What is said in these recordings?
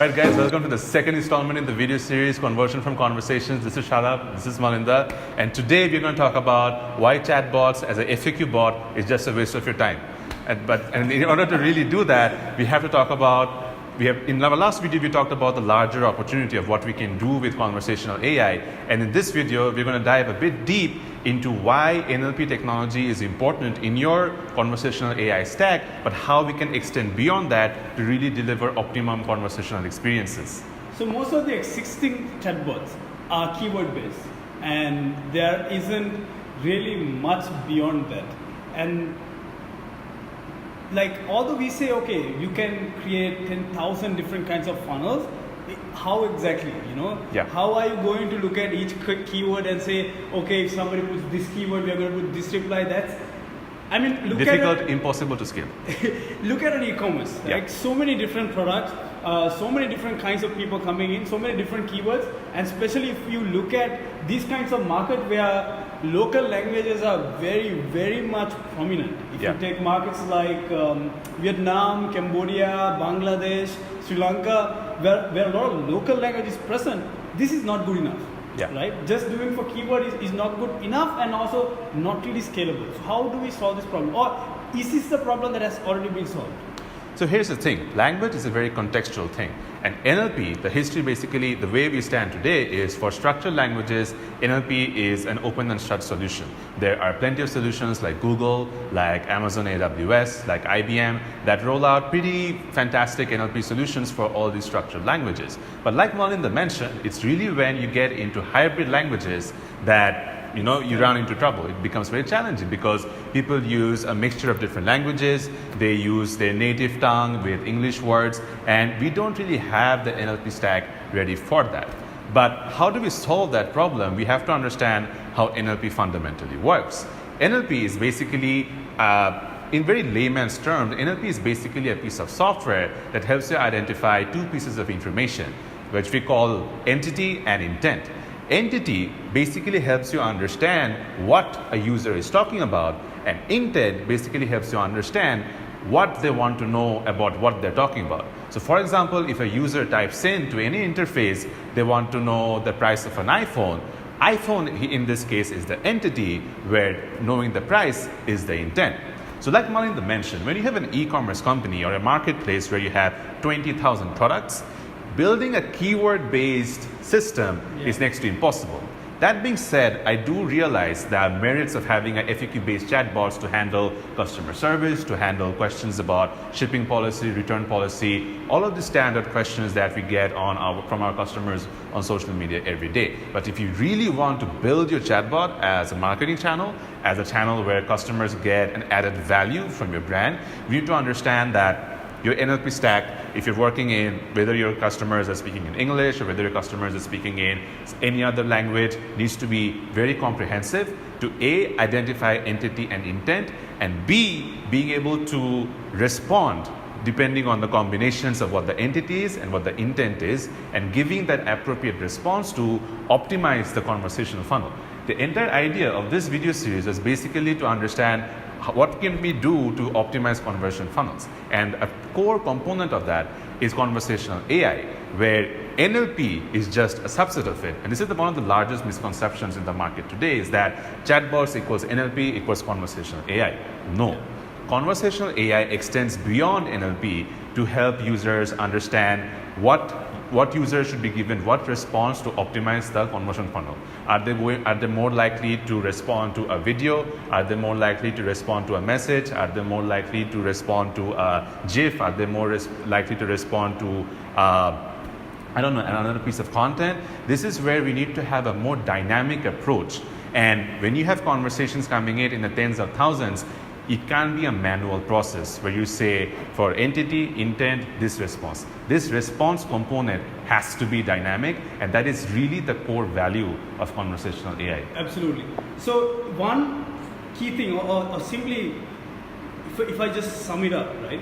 Alright guys, welcome to the second installment in the video series Conversion from Conversations. This is Shalab, this is Malinda, and today we're going to talk about why chatbots as a FAQ bot is just a waste of your time. And in order to really do that, we have to talk about, in our last video we talked about the larger opportunity of what we can do with conversational AI, and in this video we're going to dive a bit deep into why NLP technology is important in your conversational AI stack, but how we can extend beyond that to really deliver optimum conversational experiences. So most of the existing chatbots are keyword based, and there isn't really much beyond that. And like, although we say, okay, you can create 10,000 different kinds of funnels, how exactly, Yeah. How are you going to look at each keyword and say, okay, if somebody puts this keyword, we are going to put this reply? Look Difficult, at impossible to scale. look at an e-commerce, Yeah. like so many different products, so many different kinds of people coming in, so many different keywords, and especially if you look at these kinds of market where local languages are very, very much prominent. If Yeah. you take markets like Vietnam, Cambodia, Bangladesh, Sri Lanka, where a lot of local language is present, this is not good enough. Yeah. Right? Just doing for keyword is not good enough, and also not really scalable. So how do we solve this problem? Or is this the problem that has already been solved? So here's the thing, language is a very contextual thing, and NLP, the history basically, the way we stand today is for structured languages, NLP is an open and shut solution. There are plenty of solutions like Google, like Amazon AWS, like IBM that roll out pretty fantastic NLP solutions for all these structured languages. But like Malinda mentioned, it's really when you get into hybrid languages that you run into trouble. It becomes very challenging because people use a mixture of different languages. They use their native tongue with English words, and we don't really have the NLP stack ready for that. But how do we solve that problem? We have to understand how NLP fundamentally works. NLP is basically, in very layman's terms, NLP is basically a piece of software that helps you identify two pieces of information, which we call entity and intent. Entity basically helps you understand what a user is talking about, and intent basically helps you understand what they want to know about what they're talking about. So for example, if a user types in to any interface, they want to know the price of an iPhone. iPhone in this case is the entity, where knowing the price is the intent. So like Malinda mentioned, when you have an e-commerce company or a marketplace where you have 20,000 products, building a keyword-based system is next to impossible. That being said, I do realize there are merits of having a FAQ-based chatbots to handle customer service, to handle questions about shipping policy, return policy, all of the standard questions that we get from our customers on social media every day. But if you really want to build your chatbot as a marketing channel, as a channel where customers get an added value from your brand, you need to understand that your NLP stack, if you're working in, whether your customers are speaking in English or whether your customers are speaking in any other language, needs to be very comprehensive to A, identify entity and intent, and B, being able to respond depending on the combinations of what the entity is and what the intent is, and giving that appropriate response to optimize the conversational funnel. The entire idea of this video series is basically to understand what can we do to optimize conversion funnels. And a core component of that is conversational AI, where NLP is just a subset of it. And this is one of the largest misconceptions in the market today, is that chatbots equals NLP equals conversational AI. No. Conversational AI extends beyond NLP to help users understand what users should be given what response to optimize the conversion funnel. Are they more likely to respond to a video? Are they more likely to respond to a message? Are they more likely to respond to a GIF? Are they more likely to respond to another piece of content? This is where we need to have a more dynamic approach. And when you have conversations coming in the tens of thousands, it can be a manual process where you say, for entity, intent, this response. This response component has to be dynamic, and that is really the core value of conversational AI. Absolutely. So one key thing, or simply, if I just sum it up, right?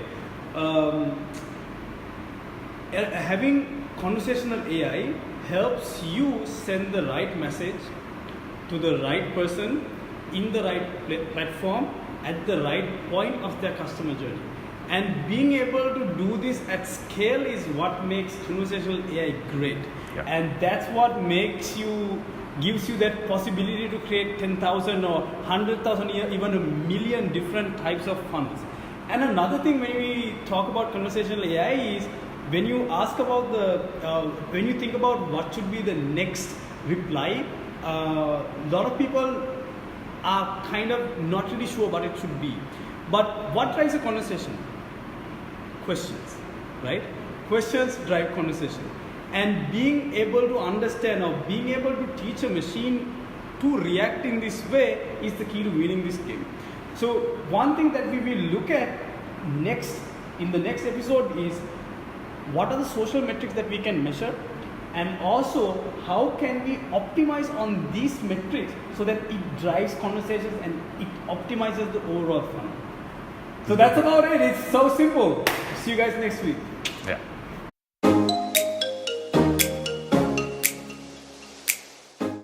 Having conversational AI helps you send the right message to the right person in the right platform at the right point of their customer journey. And being able to do this at scale is what makes conversational AI great. Yeah. And that's what gives you that possibility to create 10,000 or 100,000, even a million different types of funnels. And another thing when we talk about conversational AI is when you ask about when you think about what should be the next reply, a lot of people are kind of not really sure what it should be. But what drives a conversation? Questions, right? Questions drive conversation. And being able to understand or being able to teach a machine to react in this way is the key to winning this game. So one thing that we will look at in the next episode is what are the social metrics that we can measure, and also how can we optimize on these metrics so that it drives conversations and it optimizes the overall funnel. So that's about it. It's so simple. See you guys next week. Yeah.